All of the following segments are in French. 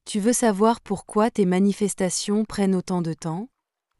Tu veux savoir pourquoi tes manifestations prennent autant de temps?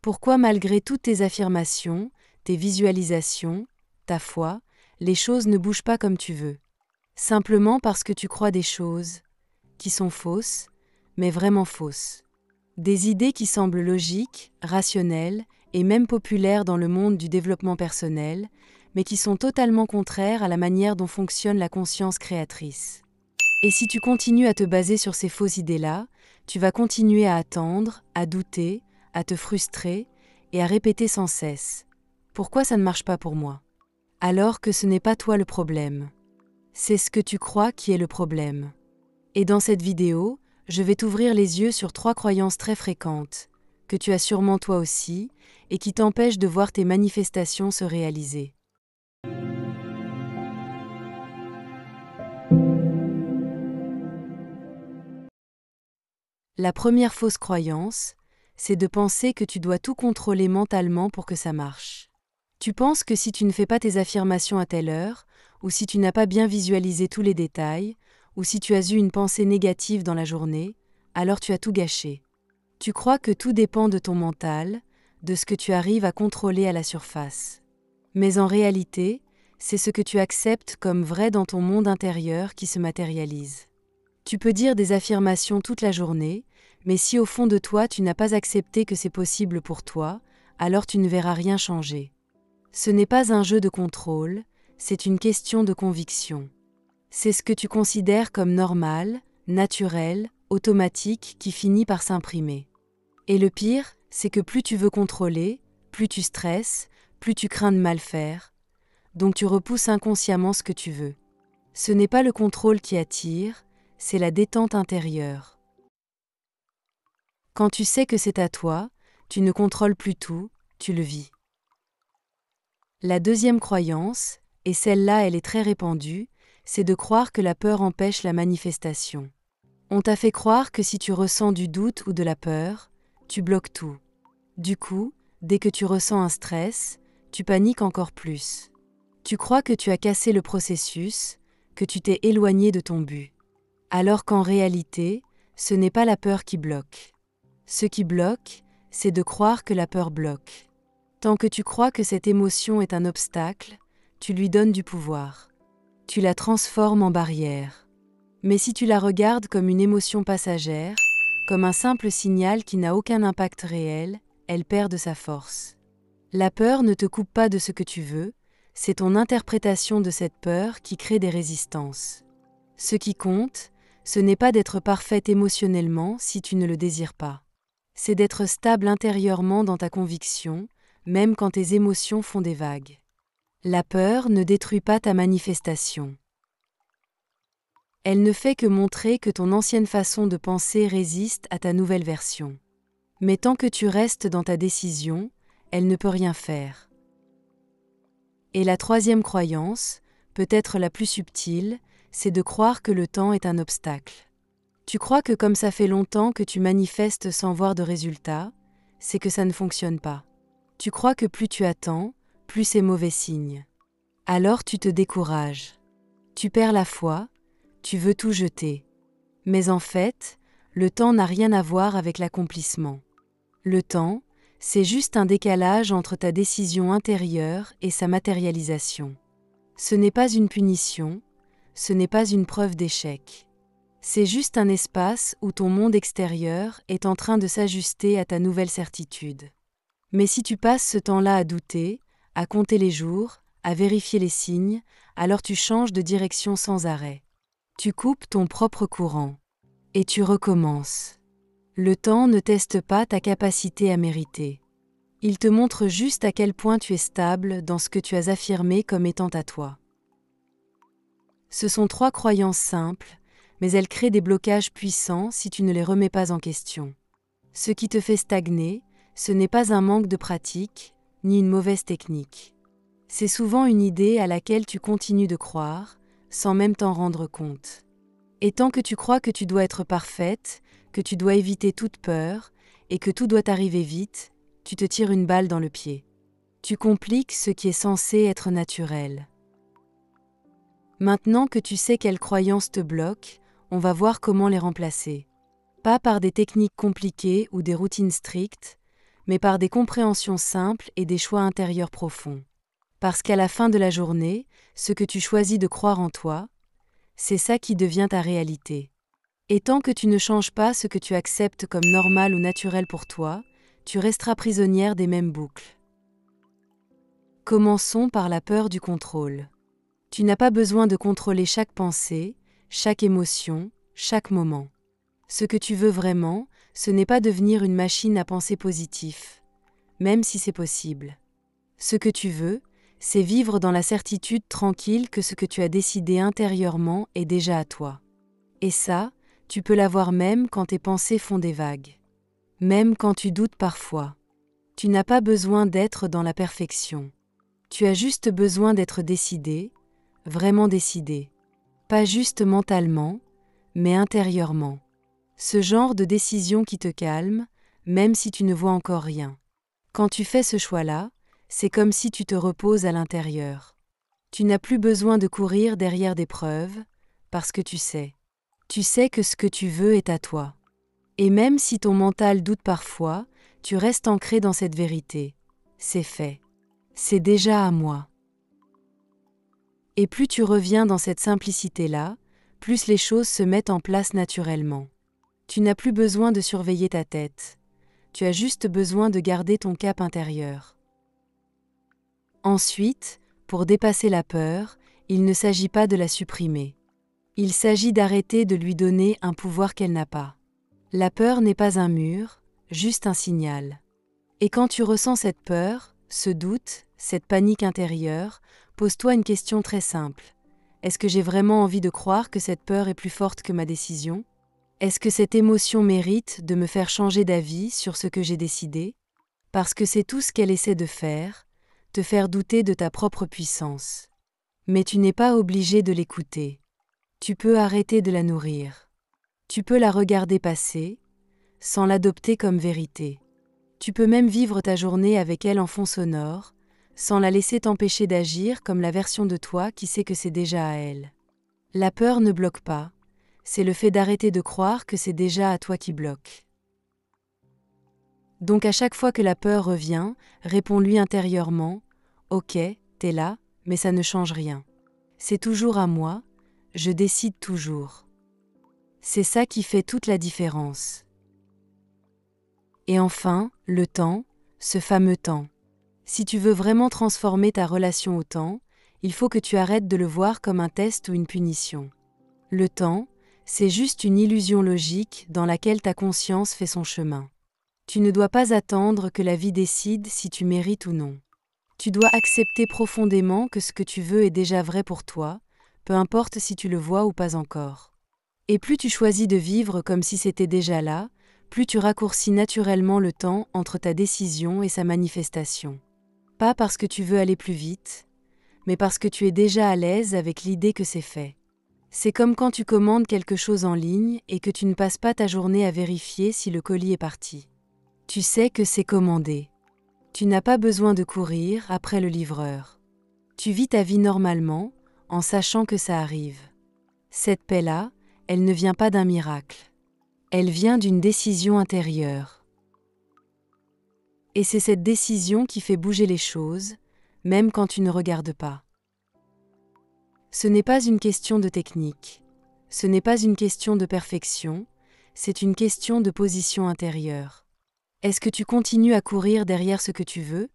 Pourquoi malgré toutes tes affirmations, tes visualisations, ta foi, les choses ne bougent pas comme tu veux? Simplement parce que tu crois des choses qui sont fausses, mais vraiment fausses. Des idées qui semblent logiques, rationnelles et même populaires dans le monde du développement personnel, mais qui sont totalement contraires à la manière dont fonctionne la conscience créatrice. Et si tu continues à te baser sur ces fausses idées-là, tu vas continuer à attendre, à douter, à te frustrer et à répéter sans cesse « Pourquoi ça ne marche pas pour moi ?» Alors que ce n'est pas toi le problème. C'est ce que tu crois qui est le problème. Et dans cette vidéo, je vais t'ouvrir les yeux sur 3 croyances très fréquentes, que tu as sûrement toi aussi, et qui t'empêchent de voir tes manifestations se réaliser. La première fausse croyance, c'est de penser que tu dois tout contrôler mentalement pour que ça marche. Tu penses que si tu ne fais pas tes affirmations à telle heure, ou si tu n'as pas bien visualisé tous les détails, ou si tu as eu une pensée négative dans la journée, alors tu as tout gâché. Tu crois que tout dépend de ton mental, de ce que tu arrives à contrôler à la surface. Mais en réalité, c'est ce que tu acceptes comme vrai dans ton monde intérieur qui se matérialise. Tu peux dire des affirmations toute la journée, mais si au fond de toi tu n'as pas accepté que c'est possible pour toi, alors tu ne verras rien changer. Ce n'est pas un jeu de contrôle, c'est une question de conviction. C'est ce que tu considères comme normal, naturel, automatique qui finit par s'imprimer. Et le pire, c'est que plus tu veux contrôler, plus tu stresses, plus tu crains de mal faire, donc tu repousses inconsciemment ce que tu veux. Ce n'est pas le contrôle qui attire, c'est la détente intérieure. Quand tu sais que c'est à toi, tu ne contrôles plus tout, tu le vis. La deuxième croyance, et celle-là elle est très répandue, c'est de croire que la peur empêche la manifestation. On t'a fait croire que si tu ressens du doute ou de la peur, tu bloques tout. Du coup, dès que tu ressens un stress, tu paniques encore plus. Tu crois que tu as cassé le processus, que tu t'es éloigné de ton but. Alors qu'en réalité, ce n'est pas la peur qui bloque. Ce qui bloque, c'est de croire que la peur bloque. Tant que tu crois que cette émotion est un obstacle, tu lui donnes du pouvoir. Tu la transformes en barrière. Mais si tu la regardes comme une émotion passagère, comme un simple signal qui n'a aucun impact réel, elle perd de sa force. La peur ne te coupe pas de ce que tu veux, c'est ton interprétation de cette peur qui crée des résistances. Ce qui compte, ce n'est pas d'être parfaite émotionnellement si tu ne le désires pas. C'est d'être stable intérieurement dans ta conviction, même quand tes émotions font des vagues. La peur ne détruit pas ta manifestation. Elle ne fait que montrer que ton ancienne façon de penser résiste à ta nouvelle version. Mais tant que tu restes dans ta décision, elle ne peut rien faire. Et la troisième croyance, peut-être la plus subtile, c'est de croire que le temps est un obstacle. Tu crois que comme ça fait longtemps que tu manifestes sans voir de résultat, c'est que ça ne fonctionne pas. Tu crois que plus tu attends, plus c'est mauvais signe. Alors tu te décourages. Tu perds la foi, tu veux tout jeter. Mais en fait, le temps n'a rien à voir avec l'accomplissement. Le temps, c'est juste un décalage entre ta décision intérieure et sa matérialisation. Ce n'est pas une punition, ce n'est pas une preuve d'échec. C'est juste un espace où ton monde extérieur est en train de s'ajuster à ta nouvelle certitude. Mais si tu passes ce temps-là à douter, à compter les jours, à vérifier les signes, alors tu changes de direction sans arrêt. Tu coupes ton propre courant. Et tu recommences. Le temps ne teste pas ta capacité à mériter. Il te montre juste à quel point tu es stable dans ce que tu as affirmé comme étant à toi. Ce sont 3 croyances simples, mais elles créent des blocages puissants si tu ne les remets pas en question. Ce qui te fait stagner, ce n'est pas un manque de pratique, ni une mauvaise technique. C'est souvent une idée à laquelle tu continues de croire, sans même t'en rendre compte. Et tant que tu crois que tu dois être parfaite, que tu dois éviter toute peur, et que tout doit arriver vite, tu te tires une balle dans le pied. Tu compliques ce qui est censé être naturel. Maintenant que tu sais quelles croyances te bloquent, on va voir comment les remplacer. Pas par des techniques compliquées ou des routines strictes, mais par des compréhensions simples et des choix intérieurs profonds. Parce qu'à la fin de la journée, ce que tu choisis de croire en toi, c'est ça qui devient ta réalité. Et tant que tu ne changes pas ce que tu acceptes comme normal ou naturel pour toi, tu resteras prisonnière des mêmes boucles. Commençons par la peur du contrôle. Tu n'as pas besoin de contrôler chaque pensée, chaque émotion, chaque moment. Ce que tu veux vraiment, ce n'est pas devenir une machine à penser positif, même si c'est possible. Ce que tu veux, c'est vivre dans la certitude tranquille que ce que tu as décidé intérieurement est déjà à toi. Et ça, tu peux l'avoir même quand tes pensées font des vagues. Même quand tu doutes parfois. Tu n'as pas besoin d'être dans la perfection. Tu as juste besoin d'être décidé, vraiment décidé. Pas juste mentalement, mais intérieurement. Ce genre de décision qui te calme, même si tu ne vois encore rien. Quand tu fais ce choix-là, c'est comme si tu te reposes à l'intérieur. Tu n'as plus besoin de courir derrière des preuves, parce que tu sais. Tu sais que ce que tu veux est à toi. Et même si ton mental doute parfois, tu restes ancré dans cette vérité. C'est fait. C'est déjà à moi. Et plus tu reviens dans cette simplicité-là, plus les choses se mettent en place naturellement. Tu n'as plus besoin de surveiller ta tête. Tu as juste besoin de garder ton cap intérieur. Ensuite, pour dépasser la peur, il ne s'agit pas de la supprimer. Il s'agit d'arrêter de lui donner un pouvoir qu'elle n'a pas. La peur n'est pas un mur, juste un signal. Et quand tu ressens cette peur, ce doute, cette panique intérieure, pose-toi une question très simple. Est-ce que j'ai vraiment envie de croire que cette peur est plus forte que ma décision ? Est-ce que cette émotion mérite de me faire changer d'avis sur ce que j'ai décidé ? Parce que c'est tout ce qu'elle essaie de faire, te faire douter de ta propre puissance. Mais tu n'es pas obligé de l'écouter. Tu peux arrêter de la nourrir. Tu peux la regarder passer, sans l'adopter comme vérité. Tu peux même vivre ta journée avec elle en fond sonore, sans la laisser t'empêcher d'agir comme la version de toi qui sait que c'est déjà à elle. La peur ne bloque pas, c'est le fait d'arrêter de croire que c'est déjà à toi qui bloque. Donc à chaque fois que la peur revient, réponds-lui intérieurement « Ok, t'es là, mais ça ne change rien. C'est toujours à moi, je décide toujours. » C'est ça qui fait toute la différence. Et enfin, le temps, ce fameux temps. Si tu veux vraiment transformer ta relation au temps, il faut que tu arrêtes de le voir comme un test ou une punition. Le temps, c'est juste une illusion logique dans laquelle ta conscience fait son chemin. Tu ne dois pas attendre que la vie décide si tu mérites ou non. Tu dois accepter profondément que ce que tu veux est déjà vrai pour toi, peu importe si tu le vois ou pas encore. Et plus tu choisis de vivre comme si c'était déjà là, plus tu raccourcis naturellement le temps entre ta décision et sa manifestation. Pas parce que tu veux aller plus vite, mais parce que tu es déjà à l'aise avec l'idée que c'est fait. C'est comme quand tu commandes quelque chose en ligne et que tu ne passes pas ta journée à vérifier si le colis est parti. Tu sais que c'est commandé. Tu n'as pas besoin de courir après le livreur. Tu vis ta vie normalement, en sachant que ça arrive. Cette paix-là, elle ne vient pas d'un miracle. Elle vient d'une décision intérieure. Et c'est cette décision qui fait bouger les choses, même quand tu ne regardes pas. Ce n'est pas une question de technique, ce n'est pas une question de perfection, c'est une question de position intérieure. Est-ce que tu continues à courir derrière ce que tu veux,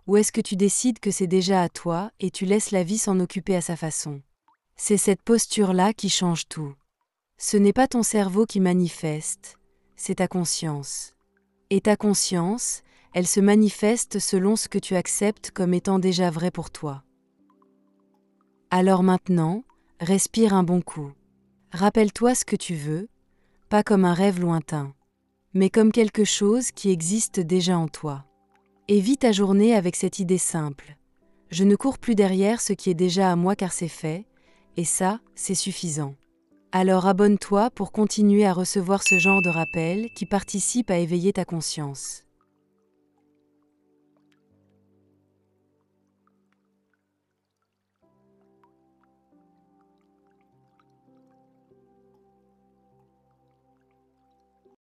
ou est-ce que tu décides que c'est déjà à toi et tu laisses la vie s'en occuper à sa façon ? C'est cette posture-là qui change tout. Ce n'est pas ton cerveau qui manifeste, c'est ta conscience. Et ta conscience, elle se manifeste selon ce que tu acceptes comme étant déjà vrai pour toi. Alors maintenant, respire un bon coup. Rappelle-toi ce que tu veux, pas comme un rêve lointain, mais comme quelque chose qui existe déjà en toi. Et vis ta journée avec cette idée simple. Je ne cours plus derrière ce qui est déjà à moi car c'est fait, et ça, c'est suffisant. Alors abonne-toi pour continuer à recevoir ce genre de rappels qui participent à éveiller ta conscience.